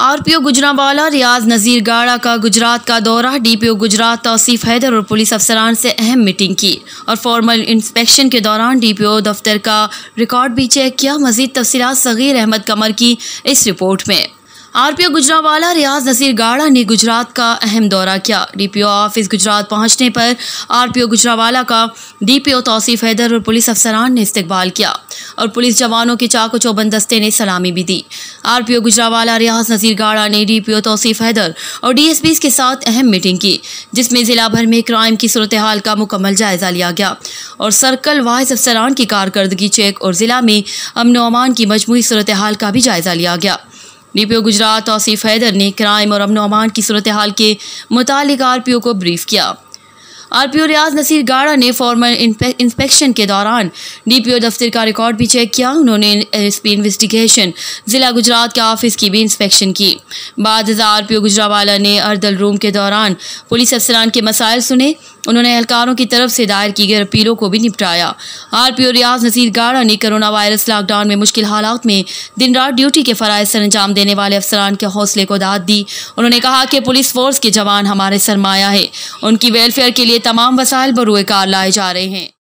RPO Gujranwala रियाज नज़ीर गाड़ा का गुजरात का दौरा। डीपीओ गुजरात तौसीफ हैदर और पुलिस अफसरान से अहम मीटिंग की और फॉर्मल इंस्पेक्शन के दौरान डीपीओ दफ्तर का रिकॉर्ड भी चेक किया। मजीद तफसीलात सगीर अहमद कमर की इस रिपोर्ट में। आरपीओ गुजरांवाला रियाज नज़ीर गाड़ा ने गुजरात का अहम दौरा किया। डीपीओ ऑफिस गुजरात पहुंचने पर आरपीओ गुजरांवाला का डीपीओ तौसीफ हैदर और पुलिस अफसरान ने इस्तकबाल किया और पुलिस जवानों के चाको चौबंद दस्ते ने सलामी भी दी। आरपीओ गुजरांवाला रियाज नज़ीर गाड़ा ने डीपीओ तौसीफ हैदर और डीएसपी के साथ अहम मीटिंग की, जिसमें जिला भर में क्राइम की सूरत हाल का मुकम्मल जायजा लिया गया और सर्कल वाइज अफसरान की कारकर्दगी चेक और जिला में अमन व अमान की मजमूई सूरत हाल का भी जायजा लिया गया। डीपीओ गुजरात तौसीफ हैदर ने क्राइम और अमन व अमान की सूरत हाल के मुतालिक आरपीओ को ब्रीफ किया। आरपीओ रियाज नज़ीर गाड़ा ने फॉर्मल इंस्पेक्शन के दौरान डीपीओ दफ्तर का रिकॉर्ड भी चेक किया। उन्होंने एसपी इन्वेस्टिगेशन जिला गुजरात के ऑफिस की भी इंस्पेक्शन की। बाद आरपीओ गुजरांवाला ने अर्दल रूम के दौरान पुलिस अफसरान के मसाइल सुने। उन्होंने एहलकारों की तरफ से दायर की गई अपीलों को भी निपटाया। आरपीओ रियाज नज़ीर गाड़ा ने कोरोना वायरस लॉकडाउन में मुश्किल हालात में दिन रात ड्यूटी के फ़राइज़ सर अंजाम देने वाले अफसरान के हौसले को दाद दी। उन्होंने कहा कि पुलिस फोर्स के जवान हमारे सरमाया है, उनकी वेलफेयर के लिए तमाम वसाइल बरूए कार लाए जा रहे हैं।